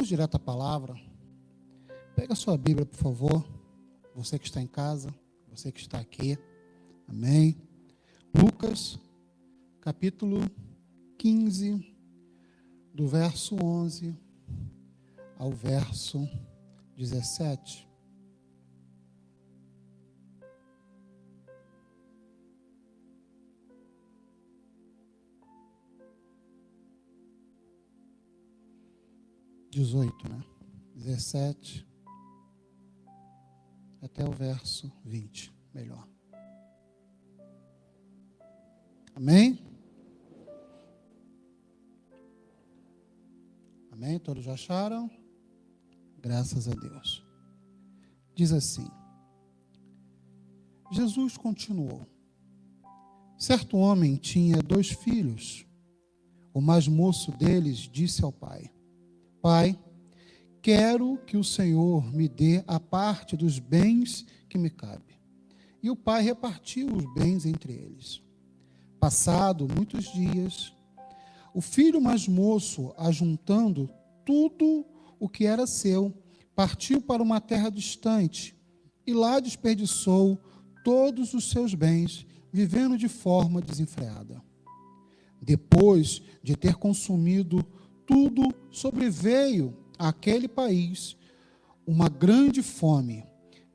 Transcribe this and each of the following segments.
Vamos direto à palavra. Pega a sua Bíblia, por favor. Você que está em casa, você que está aqui. Amém. Lucas, capítulo 15, do verso 11 ao verso 17. Né? 17 até o verso 20, melhor. Amém? Amém? Todos já acharam? Graças a Deus. Diz assim: Jesus continuou. Certo homem tinha 2 filhos. O mais moço deles disse ao pai: Pai, quero que o Senhor me dê a parte dos bens que me cabe. E o pai repartiu os bens entre eles. Passado muitos dias, o filho mais moço, ajuntando tudo o que era seu, partiu para uma terra distante e lá desperdiçou todos os seus bens, vivendo de forma desenfreada. Depois de ter consumido tudo, sobreveio àquele país uma grande fome,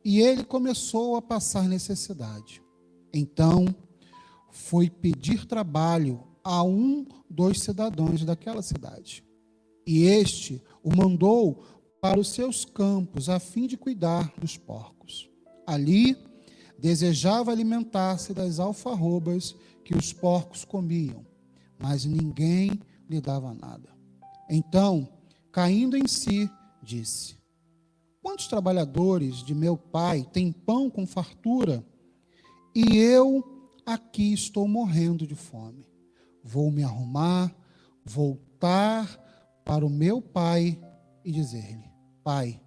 e ele começou a passar necessidade. Então, foi pedir trabalho a um dos cidadãos daquela cidade. E este o mandou para os seus campos, a fim de cuidar dos porcos. Ali, desejava alimentar-se das alfarrobas que os porcos comiam, mas ninguém lhe dava nada. Então, caindo em si, disse: Quantos trabalhadores de meu pai têm pão com fartura, e eu aqui estou morrendo de fome. Vou me arrumar, voltar para o meu pai e dizer-lhe: Pai,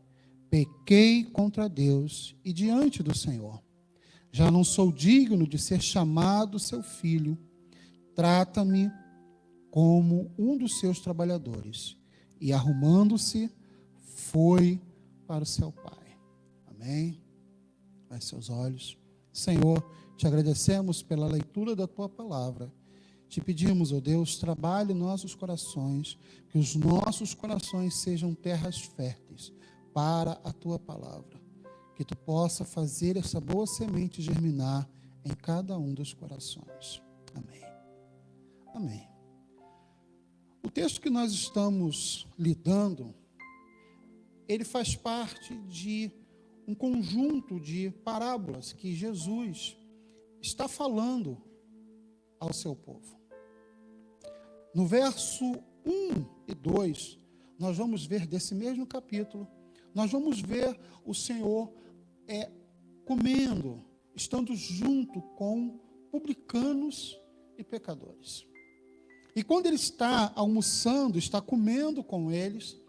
pequei contra Deus e diante do Senhor. Já não sou digno de ser chamado seu filho. Trata-me como um dos seus trabalhadores. E arrumando-se, foi para o seu pai. Amém? Feche seus olhos. Senhor, te agradecemos pela leitura da tua palavra. Te pedimos, ó Deus, trabalhe em nossos corações, que os nossos corações sejam terras férteis para a tua palavra. Que tu possa fazer essa boa semente germinar em cada um dos corações. Amém. Amém. O texto que nós estamos lidando, ele faz parte de um conjunto de parábolas que Jesus está falando ao seu povo. No verso 1 e 2, nós vamos ver desse mesmo capítulo, nós vamos ver o Senhor comendo, estando junto com publicanos e pecadores. E quando ele está almoçando, está comendo com eles,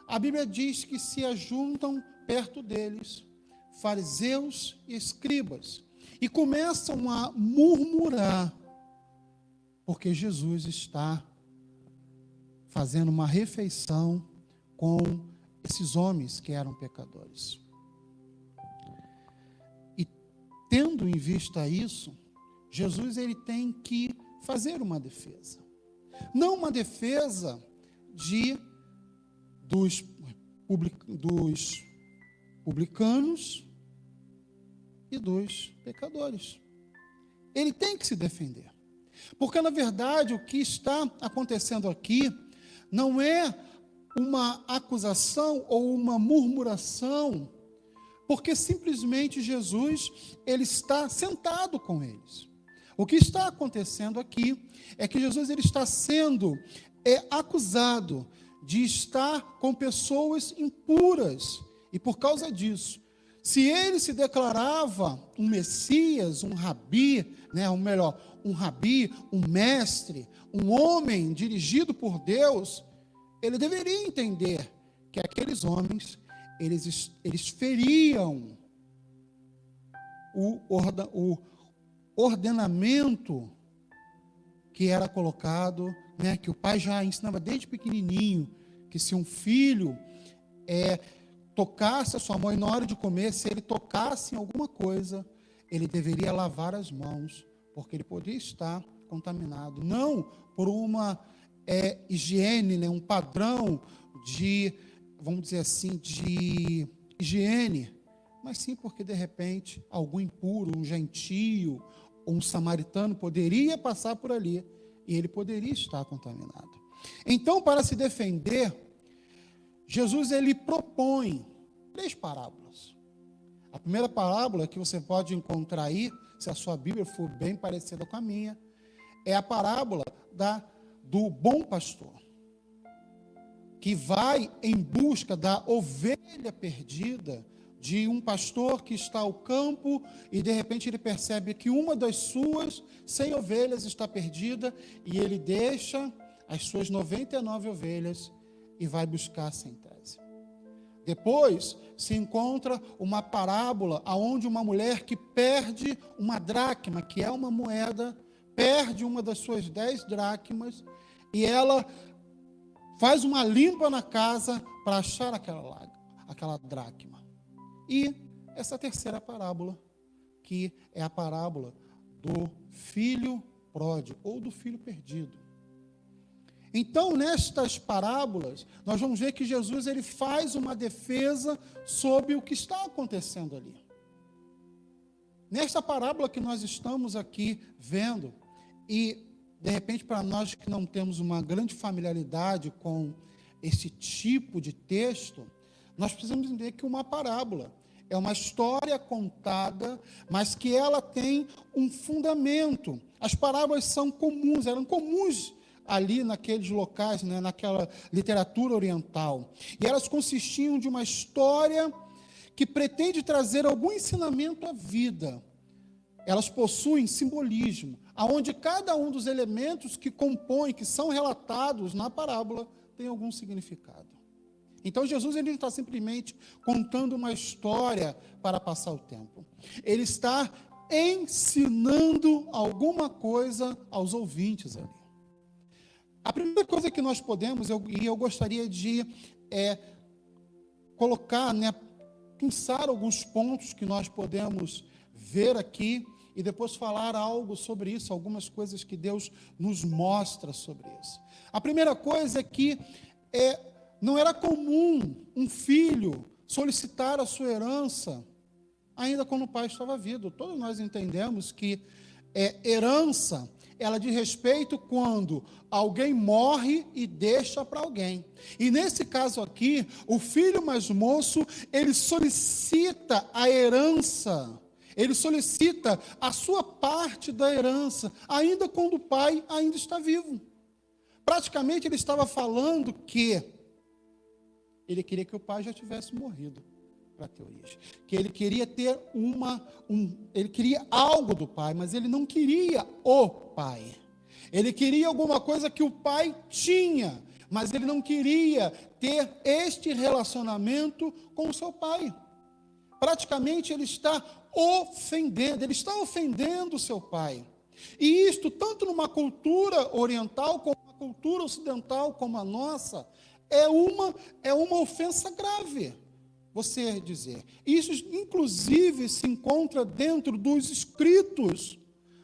a Bíblia diz que se ajuntam perto deles fariseus e escribas e começam a murmurar, porque Jesus está fazendo uma refeição com esses homens que eram pecadores. E tendo em vista isso, Jesus ele tem que fazer uma defesa. Não uma defesa dos publicanos e dos pecadores. Ele tem que se defender. Porque, na verdade, o que está acontecendo aqui não é uma acusação ou uma murmuração, porque simplesmente Jesus, ele está sentado com eles. O que está acontecendo aqui é que Jesus ele está sendo acusado de estar com pessoas impuras, e por causa disso, se ele se declarava um Messias, um rabi, um rabi, um mestre, um homem dirigido por Deus, ele deveria entender que aqueles homens, eles feriam o ordenamento que era colocado, que o pai já ensinava desde pequenininho, que se um filho tocasse a sua mão, e na hora de comer, se ele tocasse em alguma coisa, ele deveria lavar as mãos, porque ele podia estar contaminado. Não por uma higiene, né, um padrão de, vamos dizer assim, de higiene, mas sim porque, de repente, algum impuro, um gentio, ou um samaritano poderia passar por ali, e ele poderia estar contaminado. Então, para se defender, Jesus ele propõe 3 parábolas. A primeira parábola que você pode encontrar aí, se a sua Bíblia for bem parecida com a minha, é a parábola do bom pastor, que vai em busca da ovelha perdida, de um pastor que está ao campo e de repente ele percebe que uma das suas 100 ovelhas está perdida e ele deixa as suas 99 ovelhas e vai buscar a 100ª. Depois se encontra uma parábola onde uma mulher que perde uma dracma, que é uma moeda, perde uma das suas 10 dracmas e ela faz uma limpa na casa para achar aquela dracma. E essa terceira parábola, que é a parábola do filho pródigo, ou do filho perdido. Então, nestas parábolas, nós vamos ver que Jesus ele faz uma defesa sobre o que está acontecendo ali. Nesta parábola que nós estamos aqui vendo, e de repente para nós que não temos uma grande familiaridade com esse tipo de texto, nós precisamos entender que uma parábola é uma história contada, mas que ela tem um fundamento. As parábolas são comuns, eram comuns ali naqueles locais, né, naquela literatura oriental. E elas consistiam de uma história que pretende trazer algum ensinamento à vida. Elas possuem simbolismo, aonde cada um dos elementos que compõem, que são relatados na parábola, tem algum significado. Então, Jesus ele não está simplesmente contando uma história para passar o tempo. Ele está ensinando alguma coisa aos ouvintes ali. A primeira coisa que nós podemos, e eu gostaria de colocar, né, pensar alguns pontos que nós podemos ver aqui, e depois falar algo sobre isso, algumas coisas que Deus nos mostra sobre isso. A primeira coisa é que não era comum um filho solicitar a sua herança, ainda quando o pai estava vivo. Todos nós entendemos que herança, ela diz respeito quando alguém morre e deixa para alguém. E nesse caso aqui, o filho mais moço, ele solicita a herança, ele solicita a sua parte da herança, ainda quando o pai ainda está vivo. Praticamente ele estava falando que ele queria que o pai já tivesse morrido, para ter origem. Que ele queria ter ele queria algo do pai, mas ele não queria o pai. Ele queria alguma coisa que o pai tinha, mas ele não queria ter este relacionamento com o seu pai. Praticamente ele está ofendendo o seu pai. E isto, tanto numa cultura oriental, como uma cultura ocidental, como a nossa, é uma ofensa grave, você dizer. Isso, inclusive, se encontra dentro dos escritos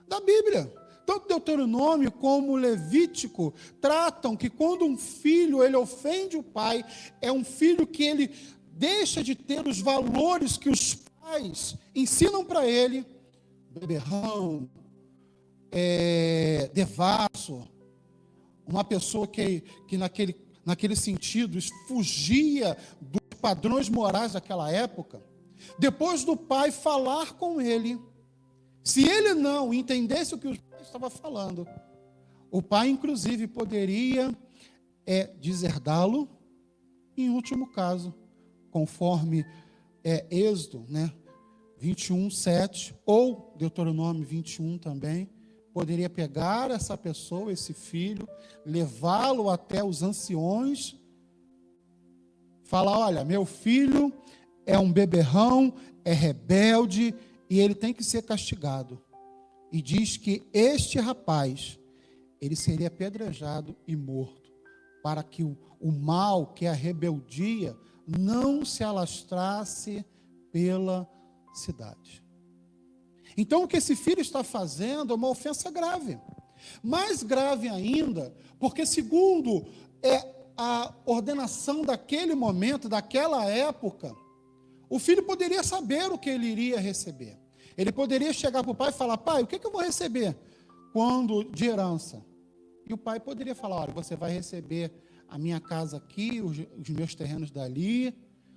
da Bíblia. Tanto Deuteronômio como Levítico tratam que quando um filho ele ofende o pai, é um filho que ele deixa de ter os valores que os pais ensinam para ele, beberrão, devasso, uma pessoa que naquele sentido, fugia dos padrões morais daquela época. Depois do pai falar com ele, se ele não entendesse o que o pai estava falando, o pai, inclusive, poderia deserdá-lo, em último caso, conforme Êxodo, 21:7, ou Deuteronômio 21 também, poderia pegar essa pessoa, esse filho, levá-lo até os anciões, falar: olha, meu filho é um beberrão, é rebelde, e ele tem que ser castigado. E diz que este rapaz, ele seria apedrejado e morto, para que o mal, que é a rebeldia, não se alastrasse pela cidade. Então, o que esse filho está fazendo é uma ofensa grave. Mais grave ainda, porque segundo a ordenação daquele momento, daquela época, o filho poderia saber o que ele iria receber. Ele poderia chegar para o pai e falar: pai, o que eu vou receber quando de herança? E o pai poderia falar: olha, você vai receber a minha casa aqui, os meus terrenos dali.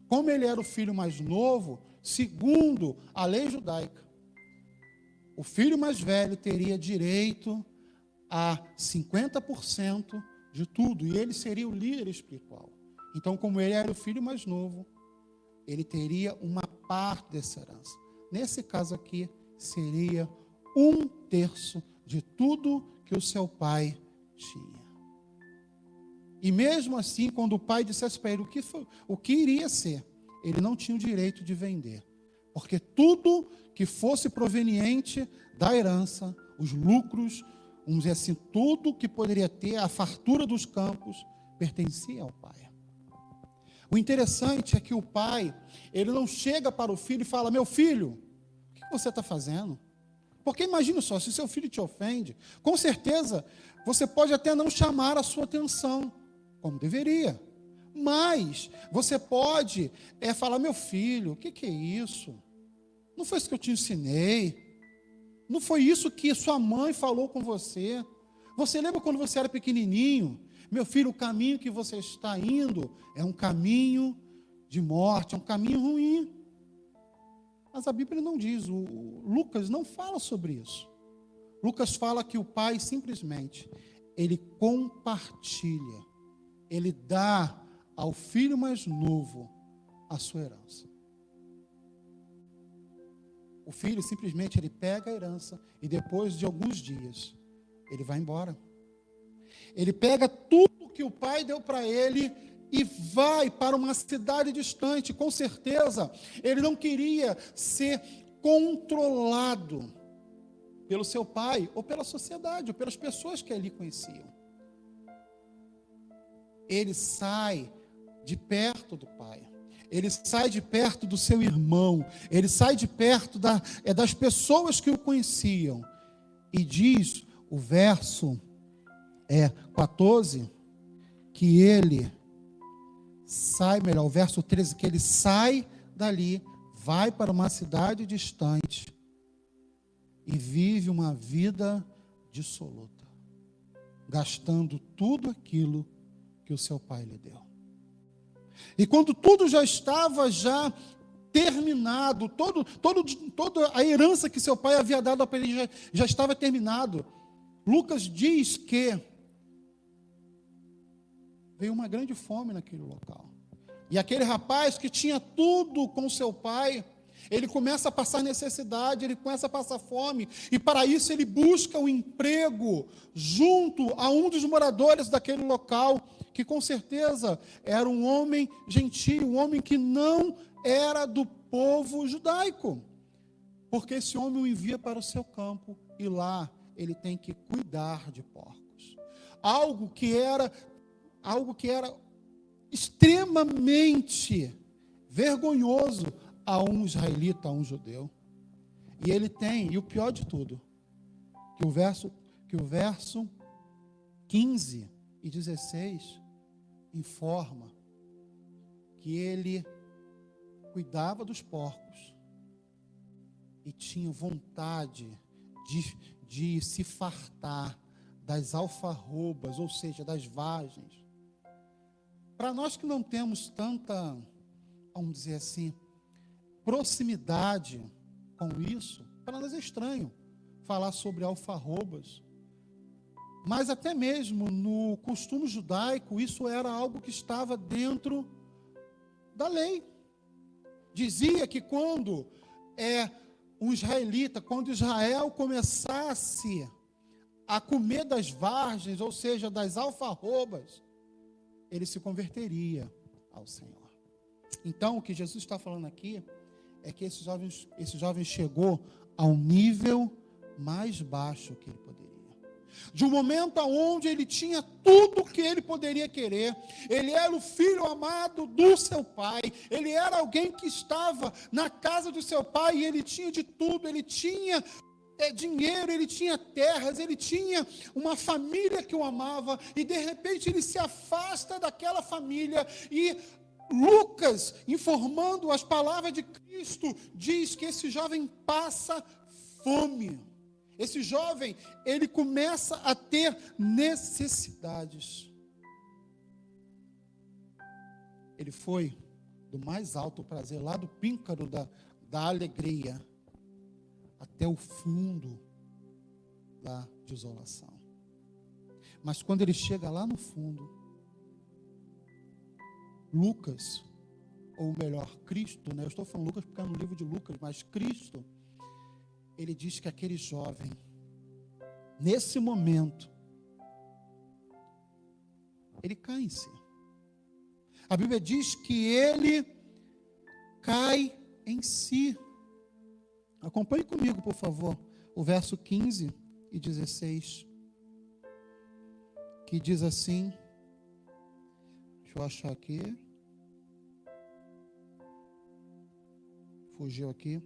Como ele era o filho mais novo, segundo a lei judaica, o filho mais velho teria direito a 50% de tudo, e ele seria o líder espiritual. Então, como ele era o filho mais novo, ele teria uma parte dessa herança. Nesse caso aqui, seria 1/3 de tudo que o seu pai tinha. E mesmo assim, quando o pai dissesse para ele o que iria ser, ele não tinha o direito de vender. Porque tudo que fosse proveniente da herança, os lucros, vamos dizer assim, tudo que poderia ter, a fartura dos campos, pertencia ao pai. O interessante é que o pai, ele não chega para o filho e fala: meu filho, o que você está fazendo? Porque imagina só, se seu filho te ofende, com certeza você pode até não chamar a sua atenção, como deveria. Mas você pode falar: meu filho, o que é isso? Não foi isso que eu te ensinei. Não foi isso que sua mãe falou com você. Você lembra quando você era pequenininho? Meu filho, o caminho que você está indo é um caminho de morte, é um caminho ruim. Mas a Bíblia não diz, Lucas não fala sobre isso. Lucas fala que o pai simplesmente, ele compartilha, ele dá ao filho mais novo a sua herança. O filho simplesmente, ele pega a herança e depois de alguns dias, ele vai embora. Ele pega tudo que o pai deu para ele e vai para uma cidade distante. Com certeza, ele não queria ser controlado pelo seu pai, ou pela sociedade, ou pelas pessoas que ali conheciam. Ele sai de perto do pai. Ele sai de perto do seu irmão. Ele sai de perto das pessoas que o conheciam. E diz o verso 14, que ele sai, melhor, o verso 13, que ele sai dali, vai para uma cidade distante e vive uma vida dissoluta, gastando tudo aquilo que o seu pai lhe deu. E quando tudo já estava terminado, toda a herança que seu pai havia dado para ele já estava terminado, Lucas diz que veio uma grande fome naquele local. E aquele rapaz que tinha tudo com seu pai, ele começa a passar necessidade, ele começa a passar fome, e para isso ele busca um emprego junto a um dos moradores daquele local, que com certeza era um homem gentio, um homem que não era do povo judaico, porque esse homem o envia para o seu campo, e lá ele tem que cuidar de porcos, algo que era extremamente vergonhoso a um israelita, a um judeu. E ele tem, e o pior de tudo, que o verso 15 e 16 informa que ele cuidava dos porcos e tinha vontade de se fartar das alfarrobas, ou seja, das vagens. Para nós que não temos tanta, vamos dizer assim, proximidade com isso, para nós é estranho falar sobre alfarrobas. Mas até mesmo no costume judaico, isso era algo que estava dentro da lei. Dizia que quando um israelita, quando Israel começasse a comer das vargens, ou seja, das alfarrobas, ele se converteria ao Senhor. Então, o que Jesus está falando aqui é que esse jovem chegou ao nível mais baixo que ele poderia. de um momento onde ele tinha tudo que ele poderia querer. Ele era o filho amado do seu pai, ele era alguém que estava na casa do seu pai, e ele tinha de tudo, ele tinha dinheiro, ele tinha terras, ele tinha uma família que o amava, e de repente ele se afasta daquela família, e Lucas, informando as palavras de Cristo, diz que esse jovem passa fome. Esse jovem, ele começa a ter necessidades. Ele foi do mais alto prazer, lá do píncaro da alegria, até o fundo da desolação. Mas quando ele chega lá no fundo, Lucas, ou melhor, Cristo, né? Eu estou falando Lucas porque é no livro de Lucas, mas Cristo, ele diz que aquele jovem, nesse momento, ele cai em si. A Bíblia diz que ele cai em si. Acompanhe comigo, por favor, o verso 15 e 16, que diz assim, deixa eu achar aqui, fugiu aqui.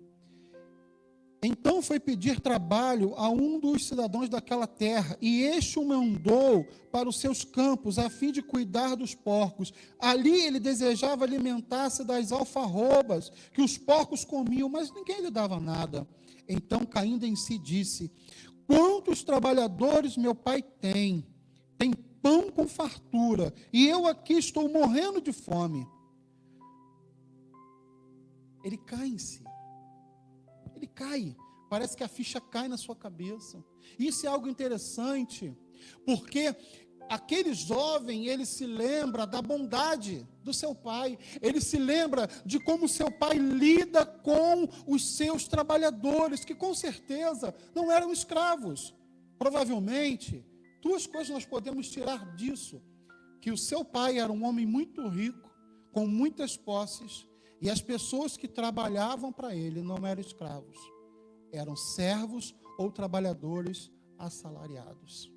Então foi pedir trabalho a um dos cidadãos daquela terra, e este o mandou para os seus campos, a fim de cuidar dos porcos. Ali ele desejava alimentar-se das alfarrobas que os porcos comiam, mas ninguém lhe dava nada. Então, caindo em si, disse: quantos trabalhadores meu pai tem? Tem pão com fartura, e eu aqui estou morrendo de fome. Ele cai em si. Ele cai, parece que a ficha cai na sua cabeça. Isso é algo interessante, porque aquele jovem, ele se lembra da bondade do seu pai, ele se lembra de como seu pai lida com os seus trabalhadores, que com certeza não eram escravos. Provavelmente, duas coisas nós podemos tirar disso: que o seu pai era um homem muito rico, com muitas posses, e as pessoas que trabalhavam para ele não eram escravos, eram servos ou trabalhadores assalariados.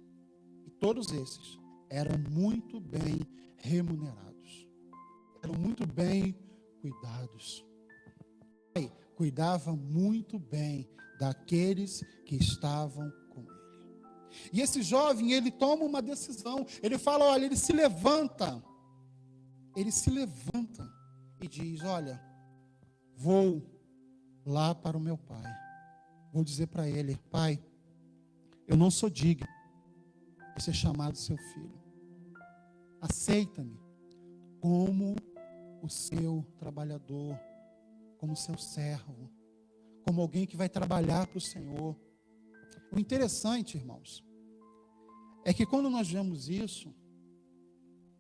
E todos esses eram muito bem remunerados, eram muito bem cuidados. Ele cuidava muito bem daqueles que estavam com ele. E esse jovem, ele toma uma decisão, ele fala, olha, ele se levanta e diz, olha, vou lá para o meu pai, vou dizer para ele, pai, eu não sou digno de ser chamado seu filho, aceita-me como o seu trabalhador, como seu servo, como alguém que vai trabalhar para o Senhor. O interessante, irmãos, é que quando nós vemos isso,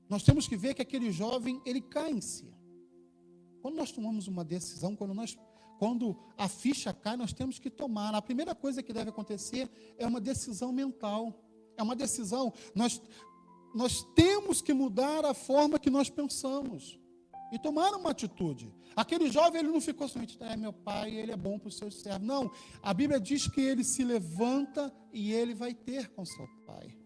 nós temos que ver que aquele jovem, ele cai em si. Quando nós tomamos uma decisão, quando a ficha cai, nós temos que tomar. A primeira coisa que deve acontecer é uma decisão mental. É uma decisão. Nós temos que mudar a forma que nós pensamos e tomar uma atitude. Aquele jovem, ele não ficou somente, meu pai, ele é bom para os seus servos. Não, a Bíblia diz que ele se levanta e ele vai ter com seu pai.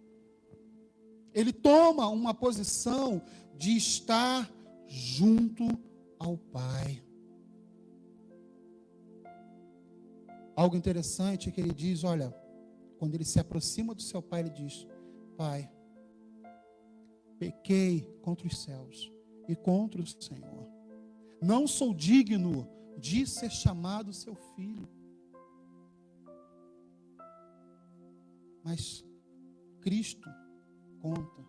Ele toma uma posição de estar junto ao pai. Algo interessante é que ele diz, olha, quando ele se aproxima do seu pai, ele diz, pai, pequei contra os céus e contra o Senhor. Não sou digno de ser chamado seu filho. Mas Cristo conta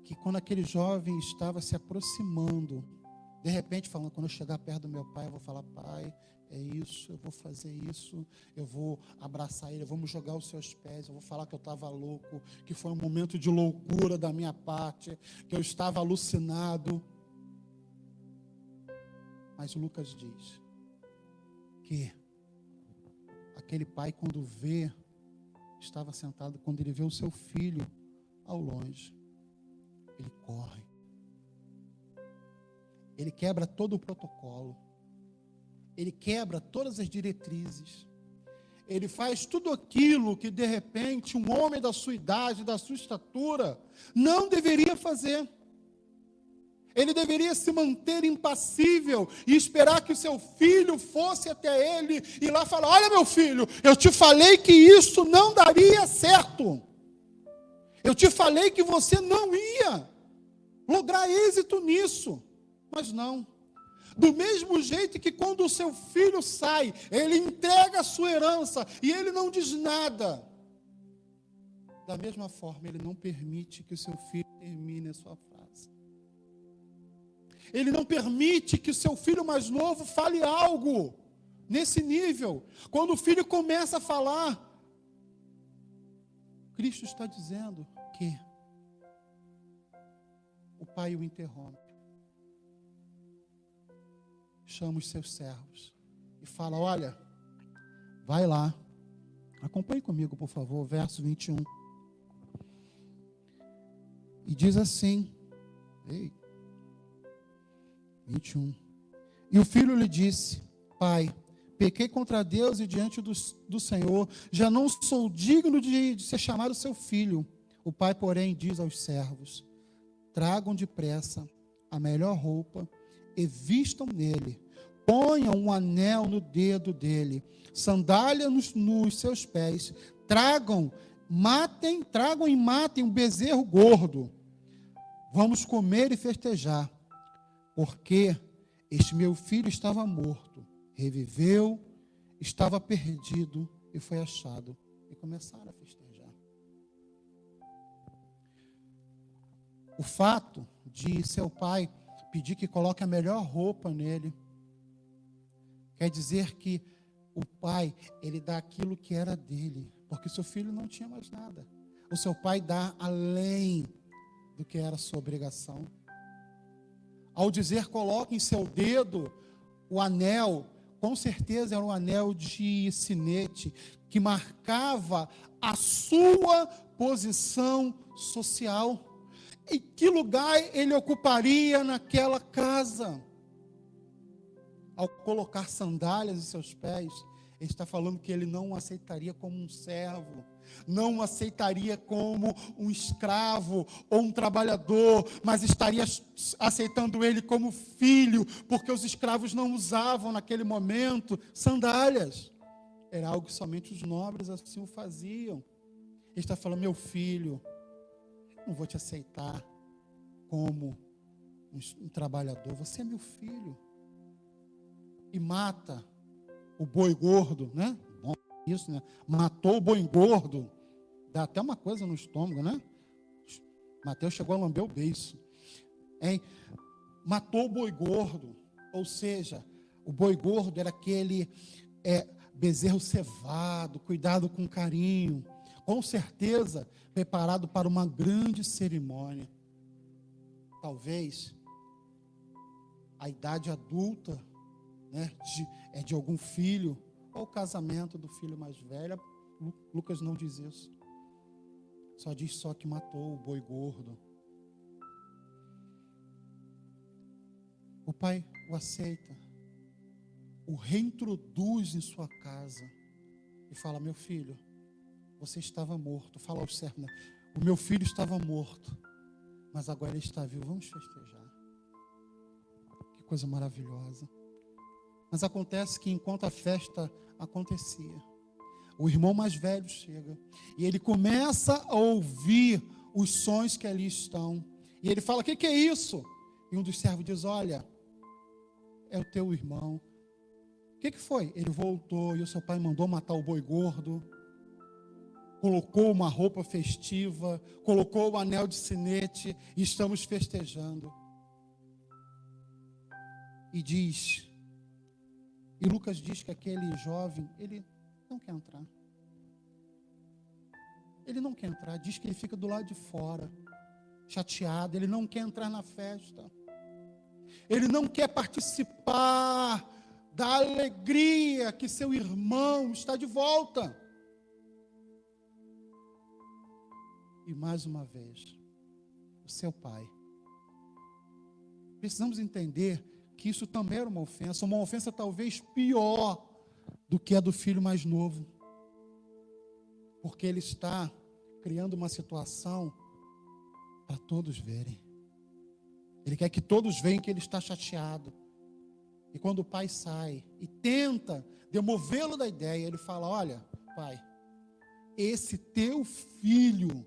que quando aquele jovem estava se aproximando, de repente falando, quando eu chegar perto do meu pai, eu vou falar, pai, é isso, eu vou fazer isso, eu vou abraçar ele, vamos jogar os seus pés, eu vou falar que eu estava louco, que foi um momento de loucura da minha parte, que eu estava alucinado. Mas Lucas diz que aquele pai, quando estava sentado, quando ele vê o seu filho ao longe, ele corre. Ele quebra todo o protocolo. Ele quebra todas as diretrizes. ele faz tudo aquilo que, de repente, um homem da sua idade, da sua estatura, não deveria fazer. Ele deveria se manter impassível e esperar que o seu filho fosse até ele e lá falar: olha, meu filho, eu te falei que isso não daria certo. Eu te falei que você não ia lograr êxito nisso. Mas não. Do mesmo jeito que quando o seu filho sai, ele entrega a sua herança e ele não diz nada. Da mesma forma, ele não permite que o seu filho termine a sua frase. Ele não permite que o seu filho mais novo fale algo nesse nível. Quando o filho começa a falar, Cristo está dizendo que o pai o interrompe. Chama os seus servos e fala: olha, vai lá. Acompanhe comigo, por favor, verso 21. E diz assim, 21. E o filho lhe disse: pai, pequei contra Deus e diante do Senhor, já não sou digno de ser chamado seu filho. O pai, porém, diz aos servos: tragam depressa a melhor roupa e vistam nele, ponham um anel no dedo dele, sandália nos seus pés, tragam e matem um bezerro gordo. Vamos comer e festejar, porque este meu filho estava morto, reviveu, estava perdido e foi achado. E começaram a festejar. O fato de seu pai pedir que coloque a melhor roupa nele, quer dizer que o pai, ele dá aquilo que era dele, porque seu filho não tinha mais nada. O seu pai dá além do que era sua obrigação. Ao dizer coloque em seu dedo o anel, com certeza era um anel de sinete, que marcava a sua posição social. Em que lugar ele ocuparia naquela casa? Ao colocar sandálias em seus pés, ele está falando que ele não o aceitaria como um servo, não o aceitaria como um escravo ou um trabalhador, mas estaria aceitando ele como filho, porque os escravos não usavam naquele momento sandálias. Era algo que somente os nobres assim o faziam. Ele está falando: meu filho, não vou te aceitar como um trabalhador, você é meu filho. E mata o boi gordo, né? Bom, isso, né? Matou o boi gordo. Dá até uma coisa no estômago, né? Mateus chegou a lamber o beiço. Hein? Matou o boi gordo. Ou seja, o boi gordo era aquele bezerro cevado, cuidado com carinho. Com certeza, preparado para uma grande cerimônia. Talvez a idade adulta, né, de algum filho, ou o casamento do filho mais velho. Lucas não diz isso. Só diz só que matou o boi gordo. O pai o aceita, o reintroduz em sua casa e fala: meu filho, você estava morto. Fala ao servo, né? O meu filho estava morto, mas agora ele está vivo, vamos festejar. Que coisa maravilhosa. Mas acontece que enquanto a festa acontecia, o irmão mais velho chega e ele começa a ouvir os sons que ali estão. E ele fala: o que é isso? E um dos servos diz: olha, é o teu irmão. O que foi? Ele voltou e o seu pai mandou matar o boi gordo, colocou uma roupa festiva, colocou o anel de sinete e estamos festejando. E Lucas diz que aquele jovem, ele não quer entrar. Ele não quer entrar, diz que ele fica do lado de fora, chateado, ele não quer entrar na festa. Ele não quer participar da alegria que seu irmão está de volta. E mais uma vez, o seu pai. Precisamos entender que isso também era uma ofensa talvez pior do que a do filho mais novo. porque ele está criando uma situação para todos verem. Ele quer que todos vejam que ele está chateado. E quando o pai sai e tenta demovê-lo da ideia, ele fala: olha, pai, esse teu filho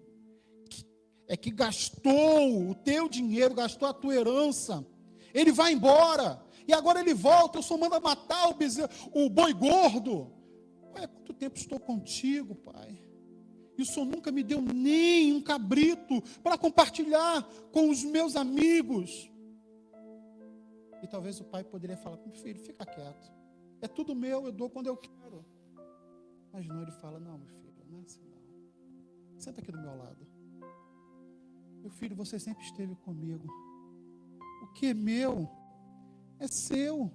que gastou o teu dinheiro, gastou a tua herança, ele vai embora, e agora ele volta, eu só mando matar o boi gordo. Pai, há quanto tempo estou contigo, pai? E o Senhor nunca me deu nem um cabrito para compartilhar com os meus amigos. E talvez o pai poderia falar: meu filho, fica quieto, é tudo meu, eu dou quando eu quero. Mas não, ele fala: não, meu filho, não é assim não. Senta aqui do meu lado. Meu filho, você sempre esteve comigo. O que é meu é seu.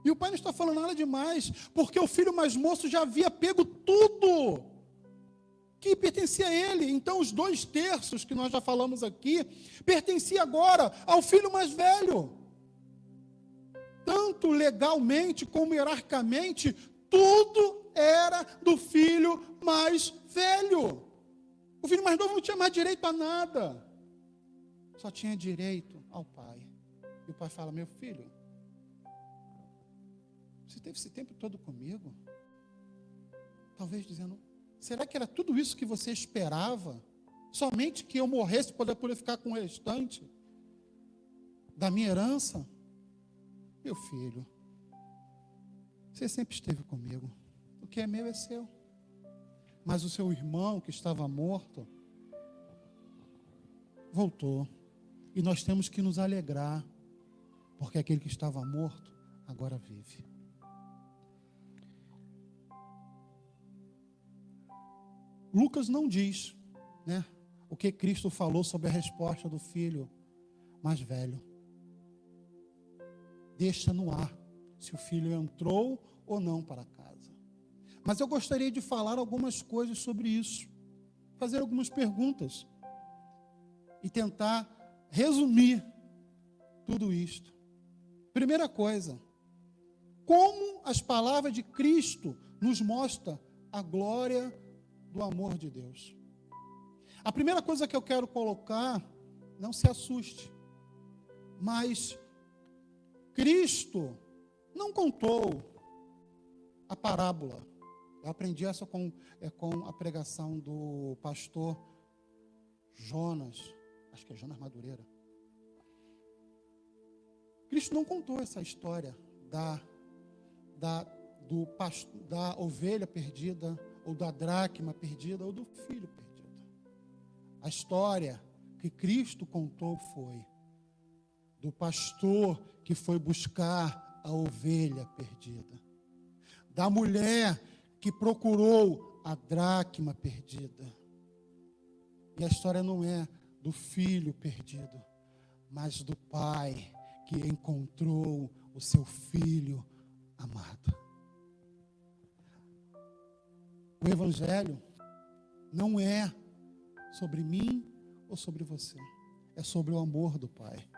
E o pai não está falando nada demais, porque o filho mais moço já havia pego tudo que pertencia a ele. Então os 2/3 que nós já falamos aqui pertencia agora ao filho mais velho. Tanto legalmente como hierarquicamente, tudo era do filho mais velho. O filho mais novo não tinha mais direito a nada, só tinha direito ao pai. E o pai fala: meu filho, você teve esse tempo todo comigo? Talvez dizendo: será que era tudo isso que você esperava? Somente que eu morresse para poder ficar com o restante da minha herança? Meu filho, você sempre esteve comigo. O que é meu é seu. Mas o seu irmão que estava morto voltou. E nós temos que nos alegrar, porque aquele que estava morto agora vive. Lucas não diz, né, o que Cristo falou sobre a resposta do filho mais velho. Deixa no ar se o filho entrou ou não para casa. Mas eu gostaria de falar algumas coisas sobre isso, fazer algumas perguntas e tentar resumir tudo isto. Primeira coisa, como as palavras de Cristo nos mostram a glória do amor de Deus. A primeira coisa que eu quero colocar, não se assuste, mas Cristo não contou a parábola. Eu aprendi essa com a pregação do pastor Jonas, acho que é Jonas Madureira. Cristo não contou essa história da ovelha perdida, ou da dracma perdida, ou do filho perdido. A história que Cristo contou foi do pastor que foi buscar a ovelha perdida, da mulher que procurou a dracma perdida. E a história não é do filho perdido, mas do pai que encontrou o seu filho amado. O evangelho não é sobre mim ou sobre você, é sobre o amor do pai.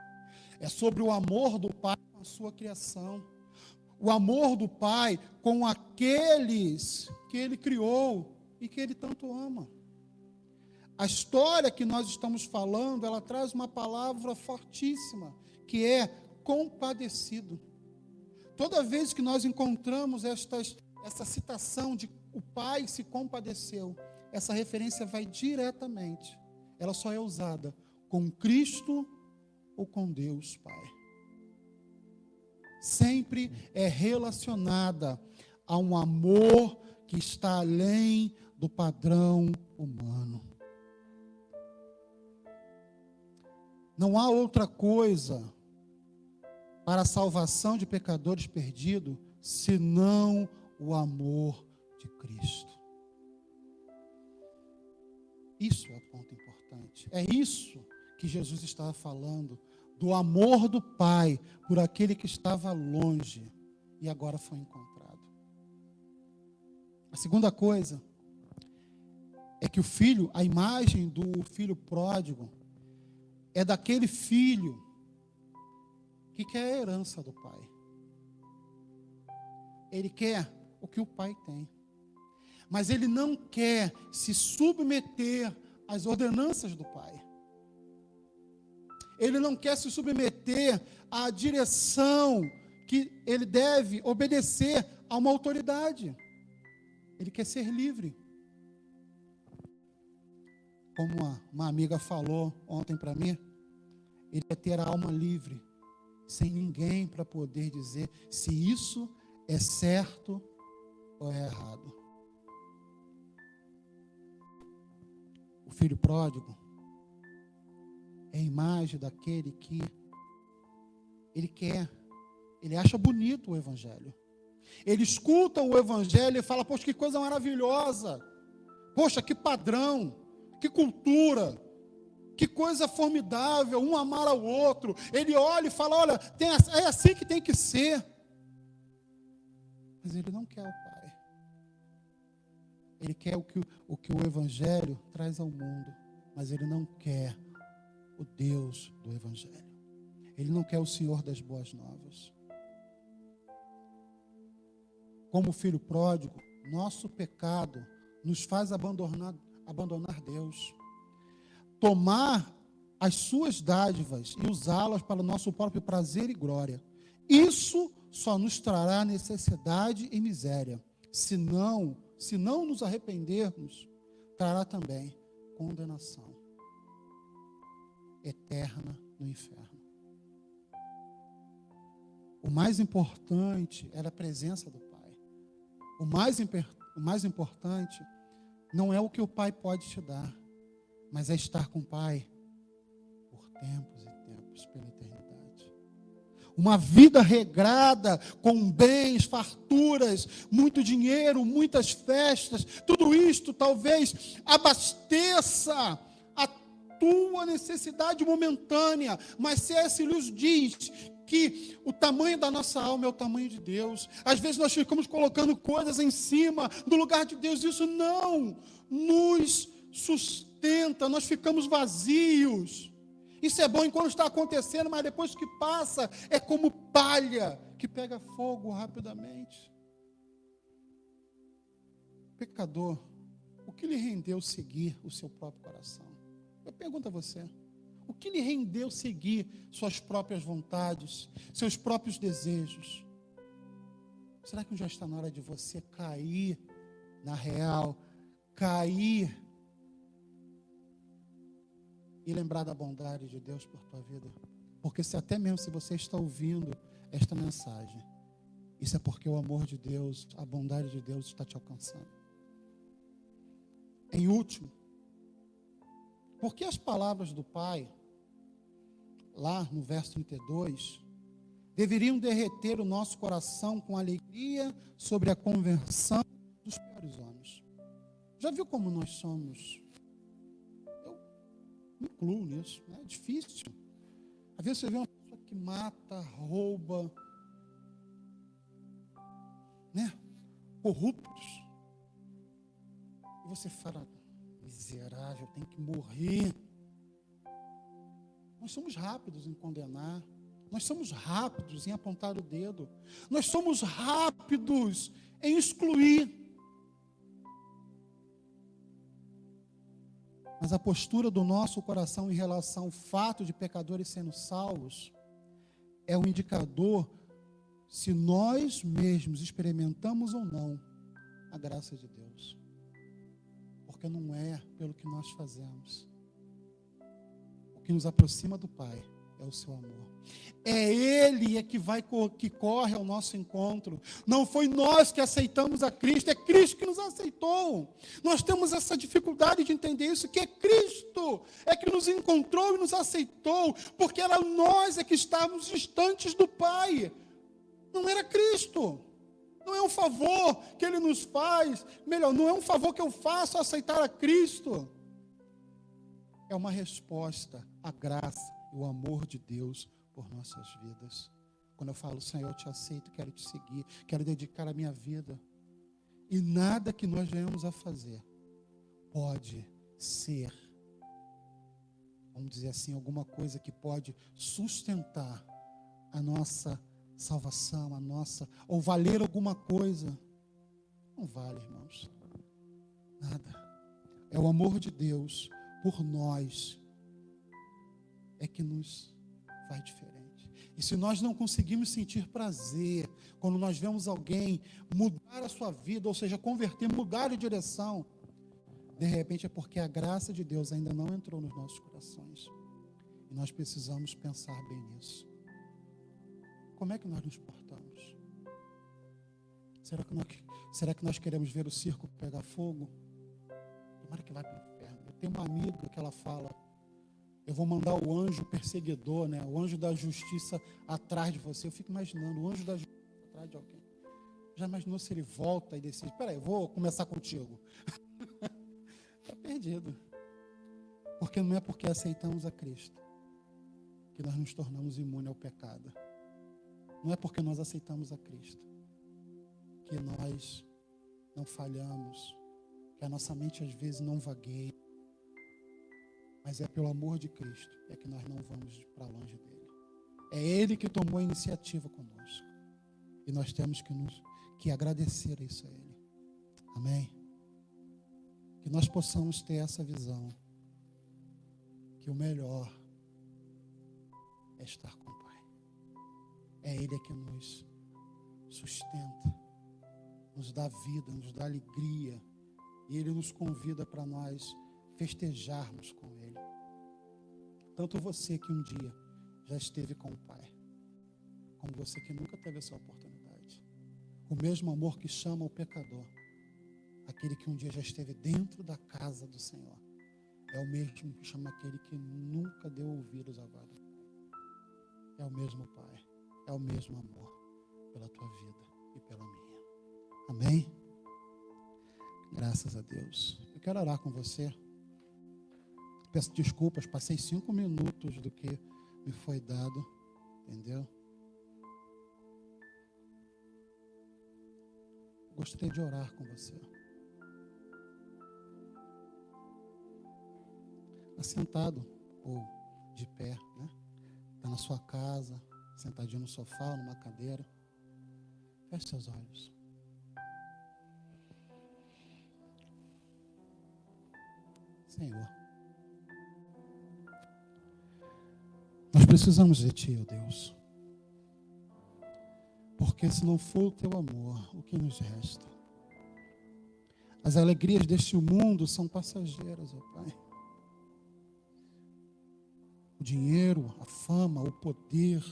É sobre o amor do pai com a sua criação, o amor do pai com aqueles que ele criou e que ele tanto ama. A história que nós estamos falando, ela traz uma palavra fortíssima, que é compadecido. Toda vez que nós encontramos essa citação de o pai se compadeceu, essa referência vai diretamente, ela só é usada com Cristo ou com Deus Pai. Sempre é relacionada a um amor que está além do padrão humano. Não há outra coisa para a salvação de pecadores perdidos senão o amor de Cristo. Isso é o ponto importante. É isso que Jesus estava falando, do amor do Pai por aquele que estava longe e agora foi encontrado. A segunda coisa é que o filho, a imagem do filho pródigo, é daquele filho que quer a herança do pai. Ele quer o que o pai tem. mas ele não quer se submeter às ordenanças do Pai. Ele não quer se submeter à direção que ele deve obedecer a uma autoridade. Ele quer ser livre. Como uma amiga falou ontem para mim, ele quer ter a alma livre, sem ninguém para poder dizer se isso é certo ou é errado. O filho pródigo é a imagem daquele que ele acha bonito o Evangelho. Ele escuta o Evangelho e fala, poxa, que coisa maravilhosa, poxa, que padrão, que cultura, que coisa formidável, um amar ao outro. Ele olha e fala, olha, é assim que tem que ser. Mas ele não quer o Pai. Ele quer o que o Evangelho traz ao mundo, mas ele não quer o Deus do Evangelho. Ele não quer o Senhor das boas novas. Como filho pródigo, nosso pecado nos faz abandonar Deus. Tomar as suas dádivas e usá-las para o nosso próprio prazer e glória. Isso só nos trará necessidade e miséria. Se não nos arrependermos, trará também condenação eterna no inferno. O mais importante era a presença do Pai. O mais importante não é o que o Pai pode te dar, mas é estar com o Pai por tempos e tempos, pela eternidade. Uma vida regrada, com bens, farturas, muito dinheiro, muitas festas, tudo isto talvez abasteça a tua necessidade momentânea, mas C.S. Lewis diz que o tamanho da nossa alma é o tamanho de Deus. Às vezes nós ficamos colocando coisas em cima do lugar de Deus, isso não nos sustenta, nós ficamos vazios. Isso é bom enquanto está acontecendo, mas depois que passa, é como palha que pega fogo rapidamente. Pecador, o que lhe rendeu seguir o seu próprio coração? Eu pergunto a você. O que lhe rendeu seguir suas próprias vontades, seus próprios desejos? Será que já está na hora de você cair na real, cair e lembrar da bondade de Deus por tua vida? Porque até mesmo se você está ouvindo esta mensagem, isso é porque o amor de Deus, a bondade de Deus está te alcançando. Em último, porque as palavras do Pai, lá no verso 32, deveriam derreter o nosso coração com alegria sobre a conversão dos piores homens. Já viu como nós somos? Eu me incluo nisso, né? É difícil. Às vezes você vê uma pessoa que mata, rouba, né? Corruptos. E você fala, miserável, tem que morrer. Nós somos rápidos em condenar, nós somos rápidos em apontar o dedo, nós somos rápidos em excluir. Mas a postura do nosso coração em relação ao fato de pecadores sendo salvos é um indicador se nós mesmos experimentamos ou não a graça de Deus. Porque não é pelo que nós fazemos. O que nos aproxima do Pai é o seu amor. É Ele que corre ao nosso encontro. Não foi nós que aceitamos a Cristo, é Cristo que nos aceitou. Nós temos essa dificuldade de entender isso, que é Cristo é que nos encontrou e nos aceitou, porque era nós que estávamos distantes do Pai. Não era Cristo. Não é um favor que Ele nos faz, melhor, não é um favor que eu faço ao aceitar a Cristo. É uma resposta à graça e o amor de Deus por nossas vidas. Quando eu falo, Senhor, eu te aceito, quero te seguir, quero dedicar a minha vida. E nada que nós venhamos a fazer pode ser, vamos dizer assim, alguma coisa que pode sustentar a nossa salvação, ou valer alguma coisa. Não vale, irmãos. Nada. É o amor de Deus por nós é que nos faz diferente. E se nós não conseguimos sentir prazer quando nós vemos alguém mudar a sua vida, ou seja, converter, mudar de direção, de repente é porque a graça de Deus ainda não entrou nos nossos corações. E nós precisamos pensar bem nisso. Como é que nós nos portamos? Será que nós queremos ver o circo pegar fogo? Tomara que vai para o inferno. Eu tenho uma amiga que ela fala: eu vou mandar o anjo perseguidor, né? O anjo da justiça atrás de você. Eu fico imaginando, o anjo da justiça atrás de alguém. Já imaginou se ele volta e decide: peraí, eu vou começar contigo. Está perdido. Porque não é porque aceitamos a Cristo que nós nos tornamos imunes ao pecado. Não é porque nós aceitamos a Cristo que nós não falhamos, que a nossa mente às vezes não vagueia. Mas é pelo amor de Cristo é que nós não vamos para longe dele. É ele que tomou a iniciativa conosco. E nós temos que agradecer isso a ele. Amém? Que nós possamos ter essa visão. Que o melhor é estar com o Pai. É ele que nos sustenta, nos dá vida, nos dá alegria. E ele nos convida para nós festejarmos com ele. Tanto você que um dia já esteve com o Pai, como você que nunca teve essa oportunidade. O mesmo amor que chama o pecador, aquele que um dia já esteve dentro da casa do Senhor, é o mesmo que chama aquele que nunca deu ouvidos à voz do Pai. É o mesmo Pai, é o mesmo amor pela tua vida e pela minha. Amém? Graças a Deus. Eu quero orar com você. Peço desculpas, passei 5 minutos do que me foi dado, entendeu? Gostaria de orar com você. Assentado ou de pé, né? Está na sua casa, sentadinho no sofá ou numa cadeira. Feche seus olhos. Senhor, nós precisamos de Ti, ó Deus. Porque se não for o Teu amor, o que nos resta? As alegrias deste mundo são passageiras, ó Pai. O dinheiro, a fama, o poder,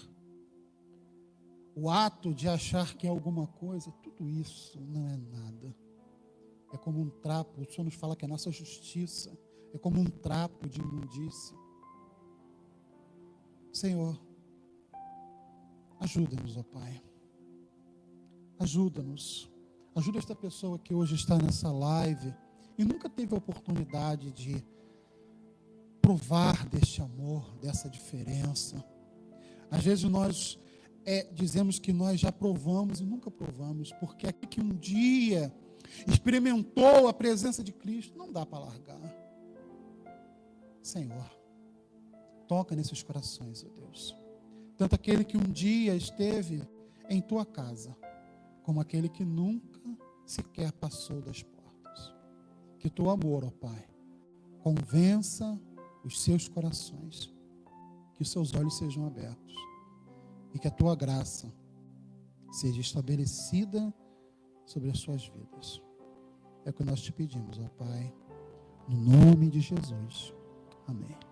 o ato de achar que é alguma coisa, tudo isso não é nada. É como um trapo, o Senhor nos fala que a nossa justiça é como um trapo de imundícia. Senhor, ajuda-nos, ó Pai. Ajuda-nos. Ajuda esta pessoa que hoje está nessa live e nunca teve a oportunidade de provar deste amor, dessa diferença. Às vezes nós dizemos que nós já provamos e nunca provamos, porque aquele que um dia experimentou a presença de Cristo, não dá para largar. Senhor, toca nesses corações, ó Deus. Tanto aquele que um dia esteve em tua casa, como aquele que nunca sequer passou das portas. Que teu amor, ó Pai, convença os seus corações, que os seus olhos sejam abertos e que a tua graça seja estabelecida sobre as suas vidas. É o que nós te pedimos, ó Pai, no nome de Jesus. Amém.